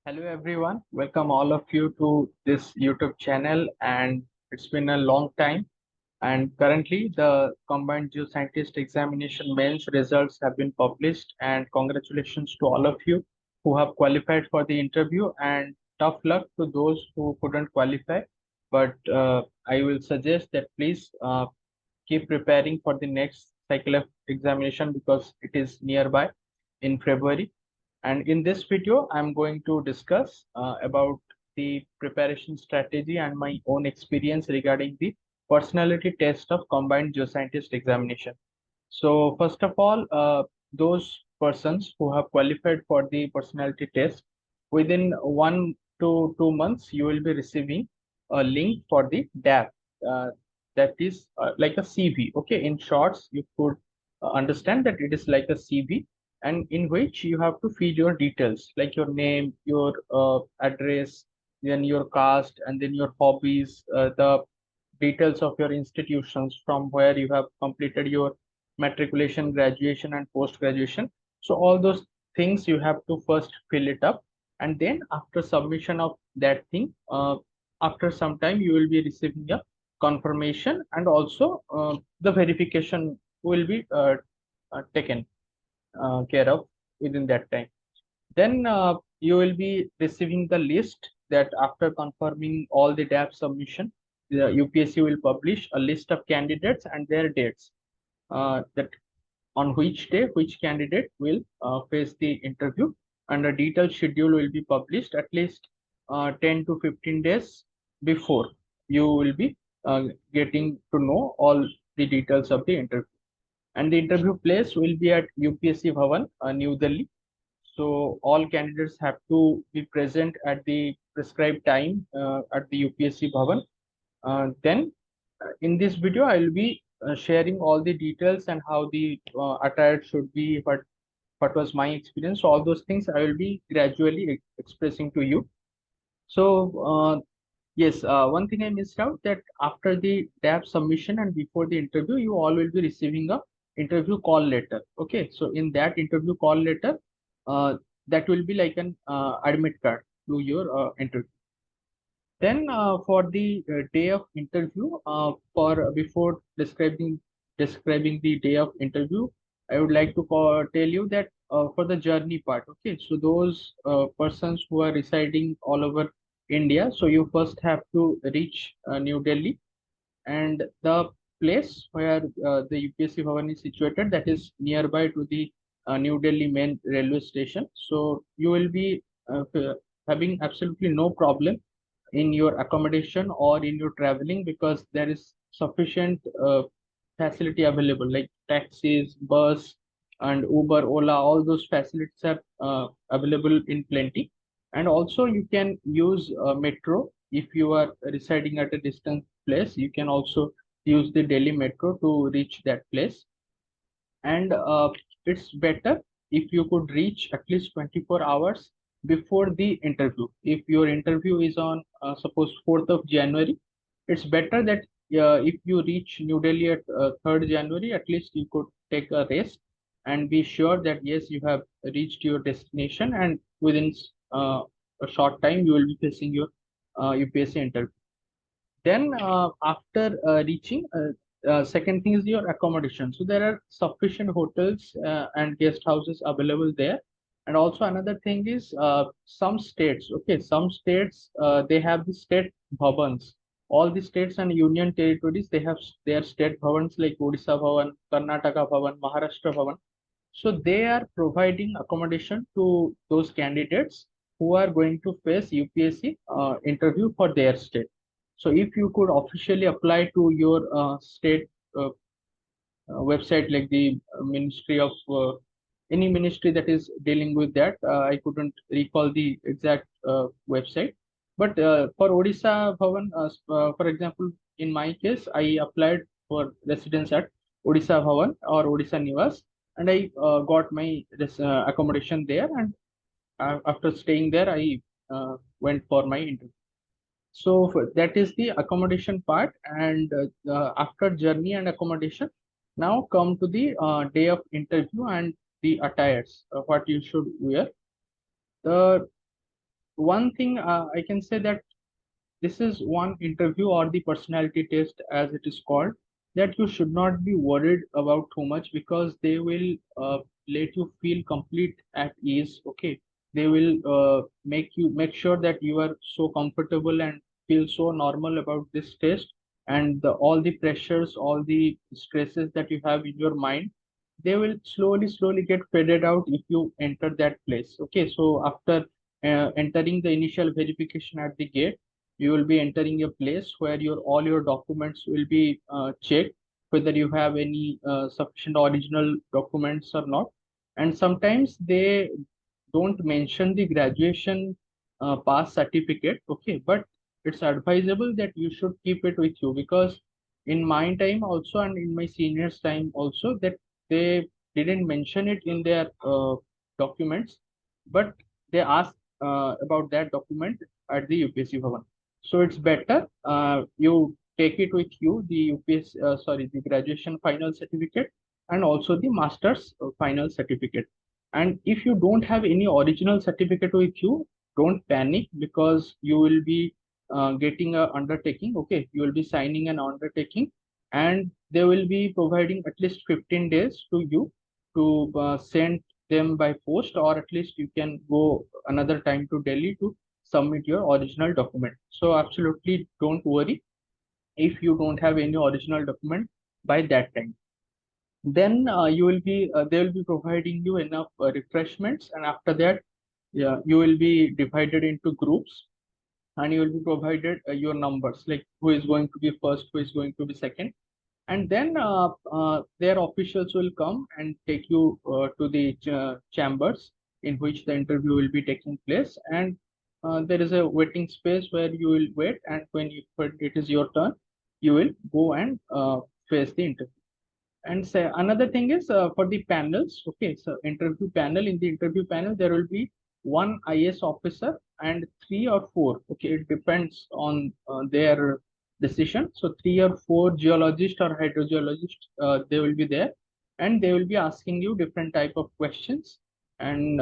Hello everyone, welcome all of you to this YouTube channel, and it's been a long time, and currently the combined geoscientist examination mains results have been published, and congratulations to all of you who have qualified for the interview, and tough luck to those who couldn't qualify. But I will suggest that please keep preparing for the next cycle of examination because it is nearby in February. And in this video, I'm going to discuss about the preparation strategy and my own experience regarding the personality test of combined geoscientist examination. So first of all, those persons who have qualified for the personality test, within 1 to 2 months, you will be receiving a link for the DAP. That is like a CV. Okay, in shorts, you could understand that it is like a CV, and in which you have to feed your details like your name, your address, then your caste, and then your hobbies, the details of your institutions from where you have completed your matriculation, graduation, and post graduation. So all those things you have to first fill it up, and then after submission of that thing, after some time you will be receiving a confirmation, and also the verification will be taken care of within that time. Then you will be receiving the list that after confirming all the DAP submission, the UPSC will publish a list of candidates and their dates, that on which day which candidate will face the interview, and a detailed schedule will be published at least 10 to 15 days before you will be getting to know all the details of the interview. And the interview place will be at UPSC Bhavan, New Delhi. So all candidates have to be present at the prescribed time at the UPSC Bhavan. Then in this video, I will be sharing all the details and how the attire should be, what was my experience. So all those things I will be gradually expressing to you. So yes, one thing I missed out, that after the DAP submission and before the interview, you all will be receiving a interview call letter. Okay, so in that interview call letter, uh, that will be like an admit card to your interview. Then for the day of interview, for before describing the day of interview, I would like to tell you that for the journey part. Okay, so those persons who are residing all over India, so you first have to reach New Delhi, and the place where the UPSC Bhavan is situated, that is nearby to the New Delhi main railway station. So you will be having absolutely no problem in your accommodation or in your traveling, because there is sufficient facility available like taxis, bus, and Uber, Ola. All those facilities are available in plenty. And also you can use metro if you are residing at a distant place. You can also use the Delhi metro to reach that place. And it's better if you could reach at least 24 hours before the interview. If your interview is on suppose 4th of January, it's better that if you reach New Delhi at 3rd January, at least you could take a rest and be sure that yes, you have reached your destination, and within a short time you will be facing your UPSC interview. Then after reaching, second thing is your accommodation. So there are sufficient hotels and guest houses available there. And also another thing is some states. Okay, some states they have the state bhavans. All the states and union territories, they have their state bhavans like Odisha Bhavan, Karnataka Bhavan, Maharashtra Bhavan. So they are providing accommodation to those candidates who are going to face UPSC interview for their state. So if you could officially apply to your state website, like the Ministry of any ministry that is dealing with that. I couldn't recall the exact website, but for Odisha Bhavan, for example, in my case, I applied for residence at Odisha Bhavan or Odisha Nivas, and I got my accommodation there. And after staying there, I went for my interview. So that is the accommodation part. And after journey and accommodation, now come to the day of interview and the attires, what you should wear. The one thing I can say that this is one interview or the personality test as it is called, that you should not be worried about too much, because they will let you feel complete at ease. Okay, they will make sure that you are so comfortable and feel so normal about this test, and all the pressures, all the stresses that you have in your mind, they will slowly get faded out if you enter that place. Okay, so after entering the initial verification at the gate, you will be entering a place where your all your documents will be checked, whether you have any sufficient original documents or not. And sometimes they don't mention the graduation pass certificate. Okay, but it's advisable that you should keep it with you, because in my time also and in my seniors time also, that they didn't mention it in their documents, but they asked about that document at the UPSC Bhavan. So it's better you take it with you, the the graduation final certificate, and also the master's final certificate. And if you don't have any original certificate with you, don't panic, because you will be getting a undertaking. Okay, you will be signing an undertaking, and they will be providing at least 15 days to you to send them by post, or at least you can go another time to Delhi to submit your original document. So absolutely don't worry if you don't have any original document by that time. Then you will be they will be providing you enough refreshments, and after that, yeah, you will be divided into groups, and you will be provided your numbers, like who is going to be first, who is going to be second. And then their officials will come and take you to the chambers in which the interview will be taking place. And there is a waiting space where you will wait, and when it is your turn, you will go and face the interview. And say another thing is for the panels. Okay, so interview panel, in the interview panel there will be one IS officer and three or four. Okay, it depends on their decision. So three or four geologists or hydrogeologists, they will be there, and they will be asking you different type of questions. And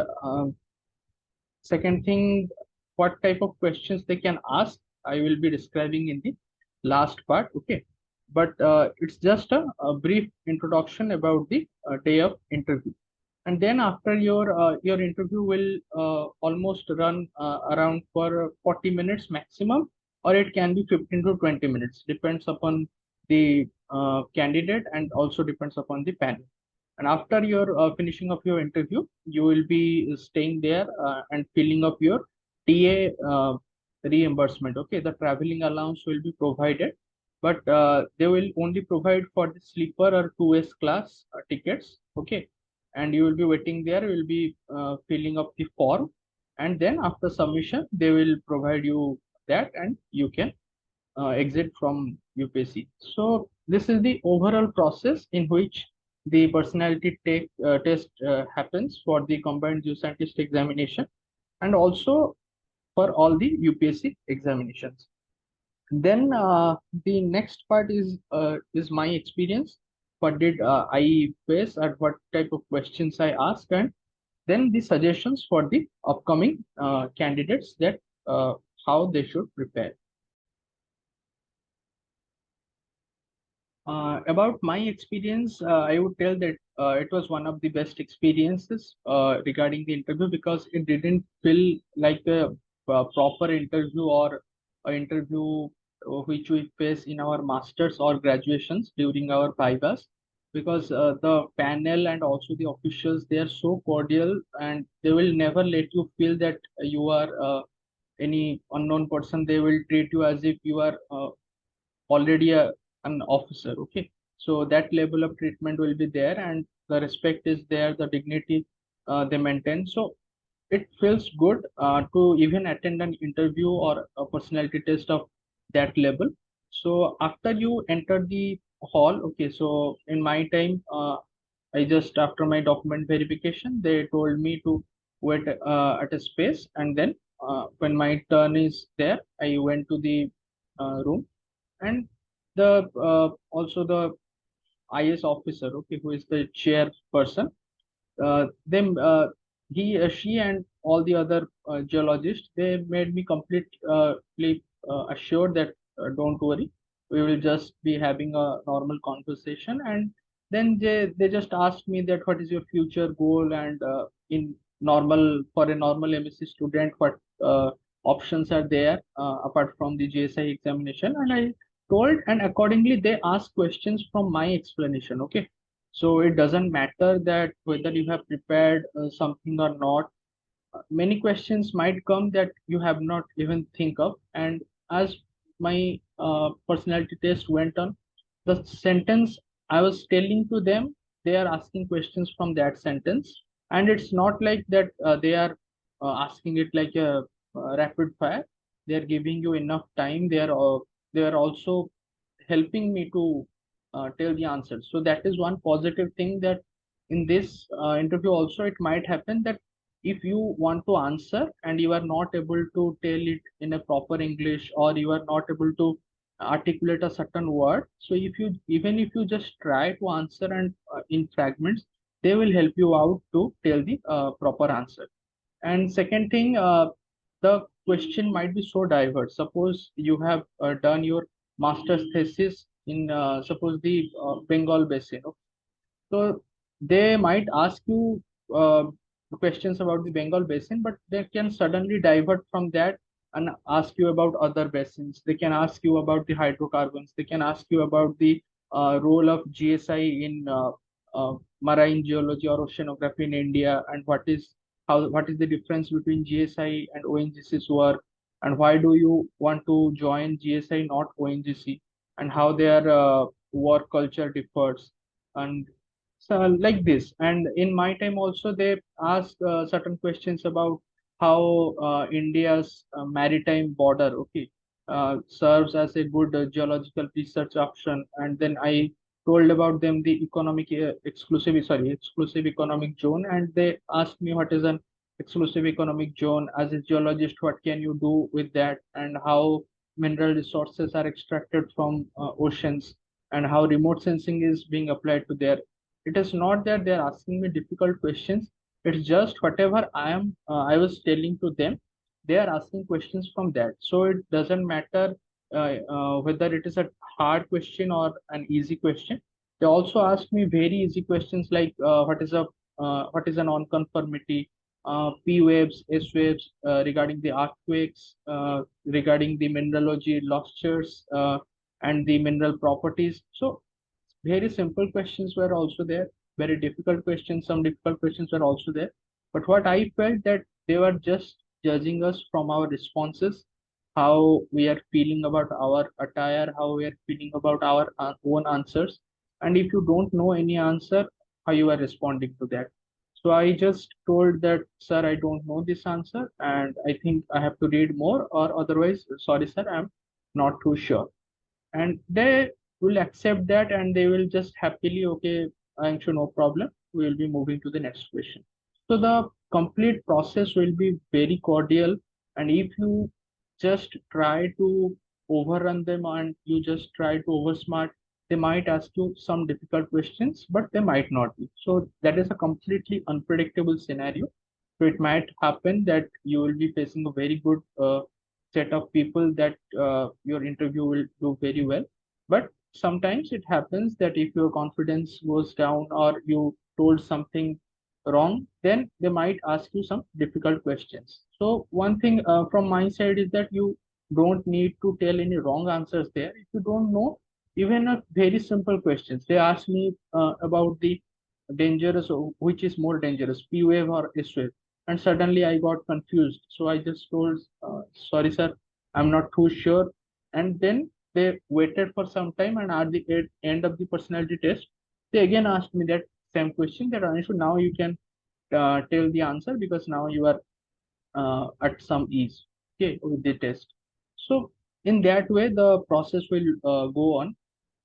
second thing, what type of questions they can ask, I will be describing in the last part. Okay, but it's just a brief introduction about the day of interview. And then after your interview will almost run around for 40 minutes maximum, or it can be 15 to 20 minutes, depends upon the candidate and also depends upon the panel. And after your finishing of your interview, you will be staying there and filling up your TA reimbursement. Okay, the traveling allowance will be provided, but they will only provide for the sleeper or 2S class tickets. Okay, and you will be waiting there. You will be filling up the form, and then after submission, they will provide you that, and you can exit from UPSC. So this is the overall process in which the personality test happens for the combined Geo-Scientist examination, and also for all the UPSC examinations. Then the next part is my experience. What did I face, and what type of questions I asked, and then the suggestions for the upcoming candidates, that how they should prepare. About my experience, I would tell that it was one of the best experiences regarding the interview, because it didn't feel like a proper interview or an interview which we face in our masters or graduations during our vivas, because the panel and also the officials, they are so cordial, and they will never let you feel that you are any unknown person. They will treat you as if you are already an officer. Okay, so that level of treatment will be there, and the respect is there, the dignity they maintain. So it feels good to even attend an interview or a personality test of that level. So after you enter the hall, okay, so in my time, I just after my document verification, they told me to wait at a space, and then when my turn is there, I went to the room. And the also the IS officer, okay, who is the chairperson, them. she and all the other geologists, they made me completely assured that don't worry, we will just be having a normal conversation. And then they just asked me that what is your future goal, and in normal for a normal MSc student, what options are there apart from the GSI examination. And I told, and accordingly they asked questions from my explanation. Okay, so it doesn't matter that whether you have prepared something or not. Many questions might come that you have not even think of. And as my personality test went on, the sentence I was telling to them, they are asking questions from that sentence. And it's not like that they are asking it like a rapid fire. They are giving you enough time. They are also helping me to tell the answers. So that is one positive thing, that in this interview also it might happen that if you want to answer and you are not able to tell it in a proper English, or you are not able to articulate a certain word, so if you, even if you just try to answer and in fragments, they will help you out to tell the proper answer. And second thing, the question might be so diverse. Suppose you have done your master's thesis in suppose the Bengal basin. So they might ask you questions about the Bengal basin, but they can suddenly divert from that and ask you about other basins. They can ask you about the hydrocarbons. They can ask you about the role of GSI in marine geology or oceanography in India, and what is the difference between GSI and ONGC's work, and why do you want to join GSI, not ONGC, and how their work culture differs, and so like this. And in my time also they ask certain questions about how India's maritime border, okay, serves as a good geological research option. And then I told about them the exclusive economic zone, and they asked me what is an exclusive economic zone. As a geologist, what can you do with that, and how mineral resources are extracted from oceans, and how remote sensing is being applied to there. It is not that they're asking me difficult questions. It's just whatever I was telling to them, they are asking questions from that. So it doesn't matter whether it is a hard question or an easy question. They also ask me very easy questions like what is a non-conformity, P waves, S waves, regarding the earthquakes, regarding the mineralogy lustres, and the mineral properties. So very simple questions were also there, very difficult questions, some difficult questions were also there. But what I felt that they were just judging us from our responses, how we are feeling about our attire, how we are feeling about our own answers. And if you don't know any answer, how you are responding to that. So I just told that, sir, I don't know this answer, and I think I have to read more, or otherwise, sorry, sir, I'm not too sure. And they will accept that, and they will just happily, okay, I'm sure, no problem, we will be moving to the next question. So the complete process will be very cordial. And if you just try to overrun them and you just try to oversmart, they might ask you some difficult questions, but they might not be. So that is a completely unpredictable scenario. So it might happen that you will be facing a very good set of people, that your interview will do very well. But sometimes it happens that if your confidence goes down or you told something wrong, then they might ask you some difficult questions. So one thing from my side is that you don't need to tell any wrong answers there. If you don't know even a very simple questions, they ask me about the dangerous, which is more dangerous, P wave or S wave, and suddenly I got confused. So I just told, sorry, sir, I'm not too sure. And then they waited for some time, and at the end of the personality test, they again asked me that same question, that Anishu, now you can tell the answer, because now you are at some ease, okay, with the test. So in that way, the process will go on.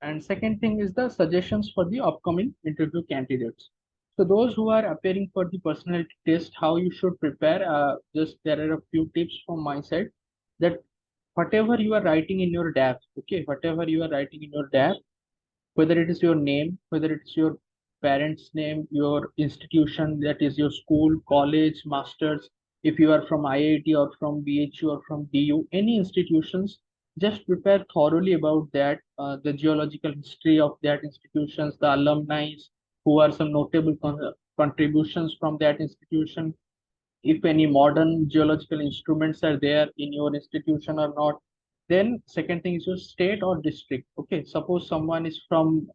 And second thing is the suggestions for the upcoming interview candidates. So those who are appearing for the personality test, how you should prepare, just there are a few tips from my side, that whatever you are writing in your DAF, okay, whatever you are writing in your DAF, whether it is your name, whether it's your parents' name, your institution, that is your school, college, masters. If you are from IIT or from BHU or from DU, any institutions, just prepare thoroughly about that, the geological history of that institutions, the alumni, who are some notable contributions from that institution, if any modern geological instruments are there in your institution or not. Then second thing is your state or district. Okay, suppose someone is from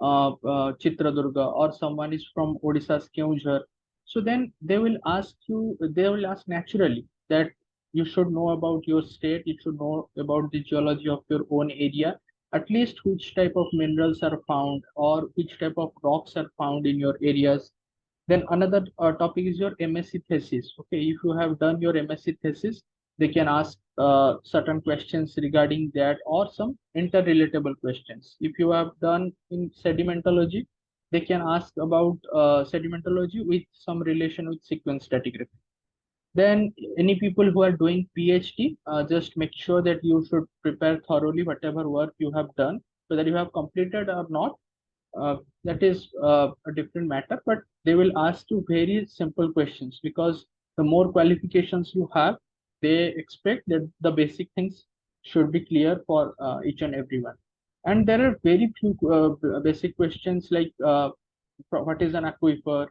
Chitradurga, or someone is from Odisha's Keonjhar. So then they will ask naturally that you should know about your state, you should know about the geology of your own area, at least which type of minerals are found or which type of rocks are found in your areas. Then another topic is your MSc thesis. Okay, if you have done your MSc thesis, they can ask certain questions regarding that, or some interrelatable questions. If you have done in sedimentology, they can ask about sedimentology with some relation with sequence stratigraphy. Then any people who are doing PhD, just make sure that you should prepare thoroughly whatever work you have done, so that you have completed or not, that is a different matter, but they will ask you very simple questions, because the more qualifications you have, they expect that the basic things should be clear for each and everyone. And there are very few basic questions like what is an aquifer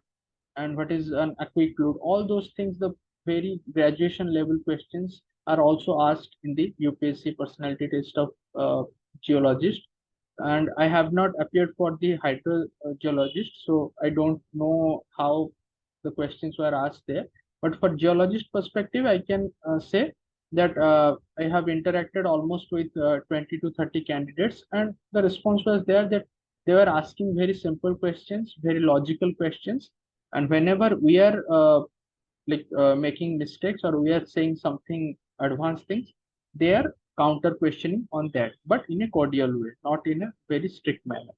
and what is an aquiclude. All those things, the very graduation level questions, are also asked in the UPSC personality test of geologist. And I have not appeared for the hydrogeologist, so I don't know how the questions were asked there. But for geologist perspective, I can say that I have interacted almost with 20 to 30 candidates, and the response was there that they were asking very simple questions, very logical questions. And whenever we are making mistakes, or we are saying something advanced things, they are counter questioning on that, but in a cordial way, not in a very strict manner.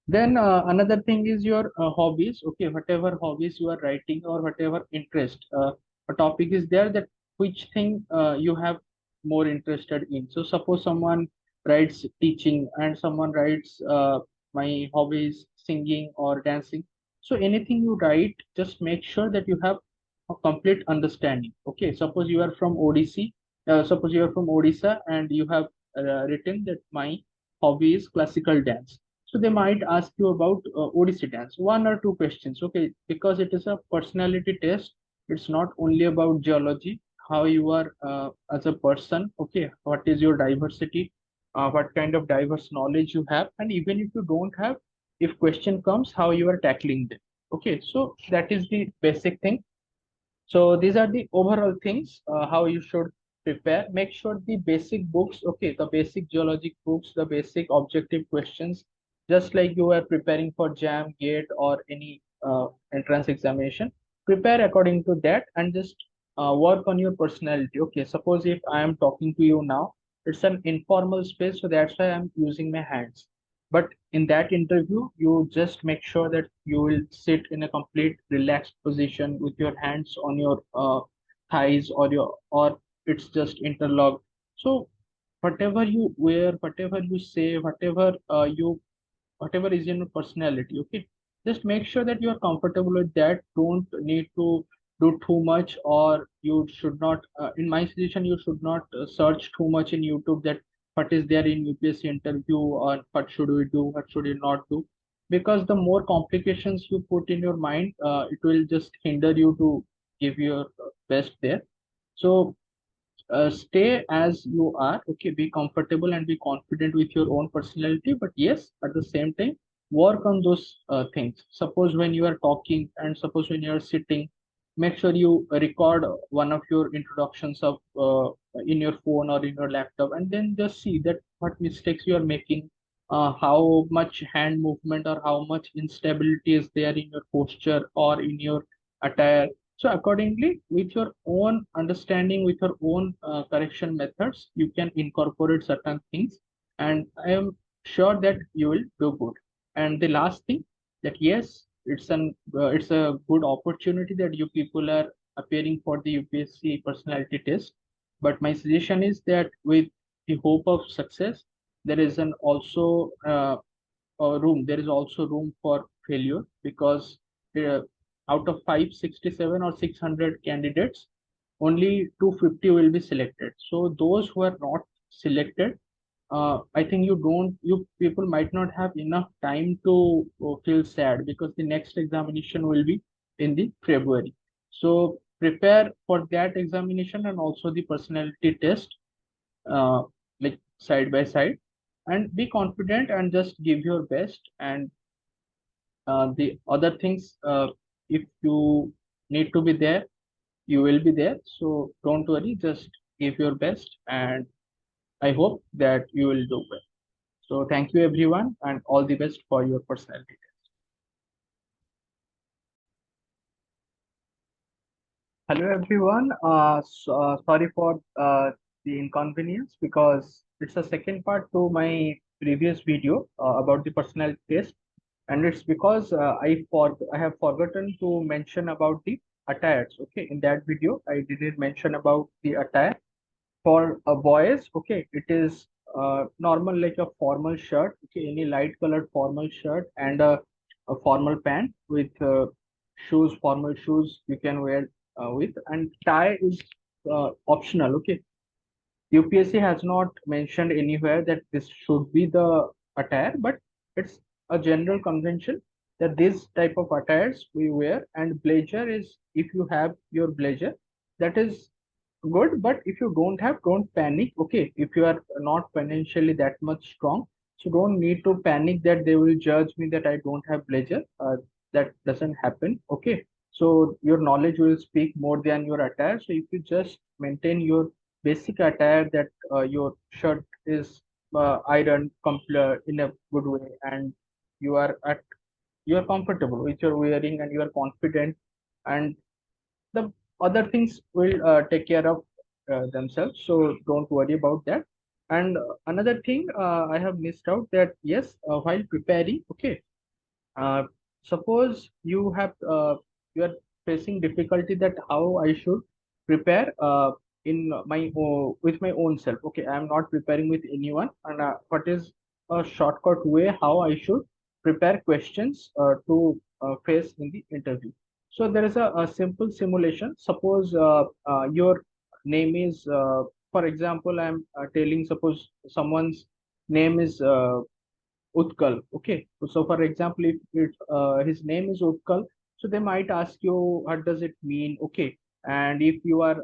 Then another thing is your hobbies. Okay, whatever hobbies you are writing, or whatever interest, a topic is there, that which thing you have more interested in. So suppose someone writes teaching, and someone writes my hobbies singing or dancing. So anything you write, just make sure that you have a complete understanding. Okay, suppose you are from ODC, suppose you are from Odisha, and you have written that my hobby is classical dance. So they might ask you about Odissi dance, one or two questions. Okay, because it is a personality test. It's not only about geology, how you are as a person. Okay, what is your diversity? What kind of diverse knowledge you have, and even if you don't have, if question comes, how you are tackling them. Okay, so that is the basic thing. So these are the overall things how you should prepare. Make sure the basic books, okay, the basic geologic books, the basic objective questions, just like you are preparing for JAM, GATE, or any entrance examination, prepare according to that, and just work on your personality. Okay, suppose if I am talking to you now, it's an informal space, so that's why I'm using my hands. But in that interview, you just make sure that you will sit in a complete relaxed position with your hands on your thighs, or it's just interlocked. So whatever you wear, whatever you say, whatever is in your personality, okay, just make sure that you are comfortable with that. Don't need to do too much, or you should not, in my suggestion, you should not search too much in YouTube that what is there in UPSC interview, or what should we do, what should we not do, because the more complications you put in your mind, it will just hinder you to give your best there. So stay as you are. Okay, be comfortable and be confident with your own personality, but yes, at the same time, work on those things. Suppose when you are talking, and suppose when you are sitting, make sure you record one of your introductions of in your phone or in your laptop, and then just see that what mistakes you are making, how much hand movement or how much instability is there in your posture or in your attire. So accordingly, with your own understanding, with your own correction methods, you can incorporate certain things, and I am sure that you will do good. And the last thing, that yes, it's a good opportunity that you people are appearing for the UPSC personality test. But my suggestion is that with the hope of success, there is an also room. There is also room for failure, because uh, out of 567 or 600 candidates, only 250 will be selected. So those who are not selected, I think you people might not have enough time to feel sad, because the next examination will be in the February. So prepare for that examination and also the personality test, uh, like side by side, and be confident and just give your best. And the other things, if you need to be there, you will be there. So don't worry, just give your best, and I hope that you will do well. So thank you everyone, and all the best for your personality. Hello everyone. Sorry for the inconvenience, because it's a second part to my previous video about the personality test, and it's because I have forgotten to mention about the attires. Okay, in that video I didn't mention about the attire. For boys, okay, it is normal, like a formal shirt, okay, any light colored formal shirt, and a formal pant with shoes, formal shoes you can wear with, and tie is optional. Okay, UPSC has not mentioned anywhere that this should be the attire, but it's a general convention that this type of attires we wear. And blazer is, if you have your blazer, that is good. But if you don't have, don't panic. Okay, if you are not financially that much strong, so don't need to panic that they will judge me that I don't have blazer. That doesn't happen. Okay, so your knowledge will speak more than your attire. So if you just maintain your basic attire, that your shirt is ironed in a good way, and you are at you are comfortable with your wearing, and you are confident, and the other things will take care of themselves. So don't worry about that. And another thing I have missed out, that yes, while preparing, okay, uh, suppose you are facing difficulty that how I should prepare with my own self. Okay, I am not preparing with anyone, and what is a shortcut way how I should prepare questions to face in the interview. So there is a simple simulation. Suppose your name is, for example, I am telling, suppose someone's name is Utkal. Okay. So for example, if his name is Utkal, so they might ask you, what does it mean? Okay. And if you are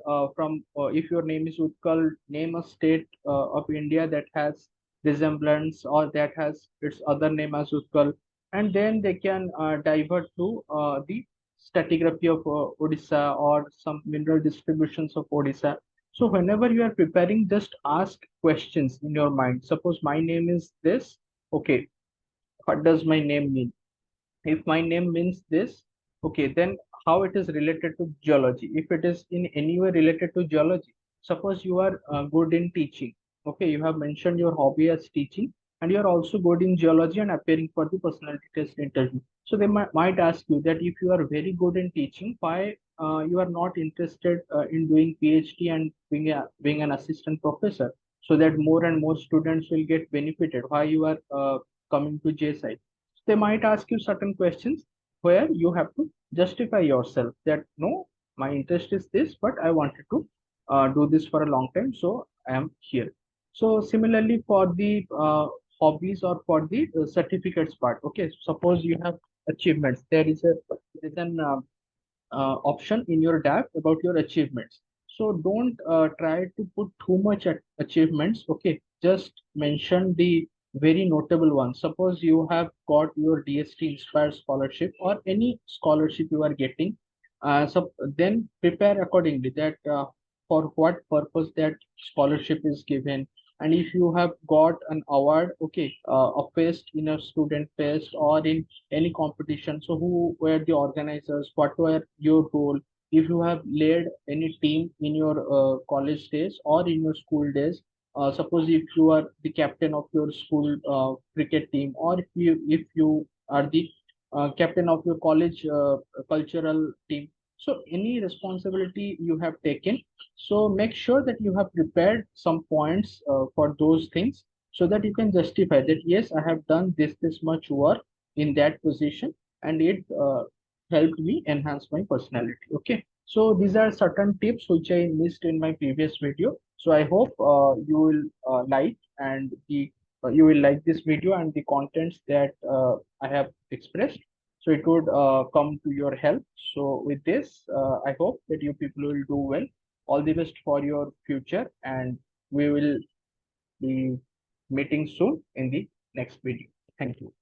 if your name is Utkal, name a state of India that has resemblance, or that has its other name as Utkal. And then they can divert to the stratigraphy of Odisha, or some mineral distributions of Odisha. So whenever you are preparing, just ask questions in your mind. Suppose my name is this. Okay, what does my name mean? If my name means this, okay, then how it is related to geology? If it is in any way related to geology, suppose you are good in teaching, okay, you have mentioned your hobby as teaching, and you are also good in geology and appearing for the personality test interview. So they might ask you that if you are very good in teaching, why you are not interested in doing PhD and being an assistant professor, so that more and more students will get benefited? Why you are coming to JSI? They might ask you certain questions where you have to justify yourself that no, my interest is this, but I wanted to do this for a long time, so I am here. So similarly for the hobbies, or for the certificates part, okay, suppose you have achievements. There is an option in your DAP about your achievements. So don't try to put too much at achievements. Okay, just mention the very notable ones. Suppose you have got your DST Inspire scholarship, or any scholarship you are getting. So then prepare accordingly, that for what purpose that scholarship is given. And if you have got an award, okay, a fest, in a student fest, or in any competition, so who were the organizers, what were your role? If you have led any team in your college days or in your school days, suppose if you are the captain of your school cricket team, or if you are the captain of your college cultural team, so any responsibility you have taken, so make sure that you have prepared some points for those things, so that you can justify that yes, I have done this much work in that position, and it helped me enhance my personality. Okay, so these are certain tips which I missed in my previous video. So I hope you will like and the you will like this video and the contents that I have expressed. So it would come to your help. So with this, I hope that you people will do well. All the best for your future, and we will be meeting soon in the next video. Thank you.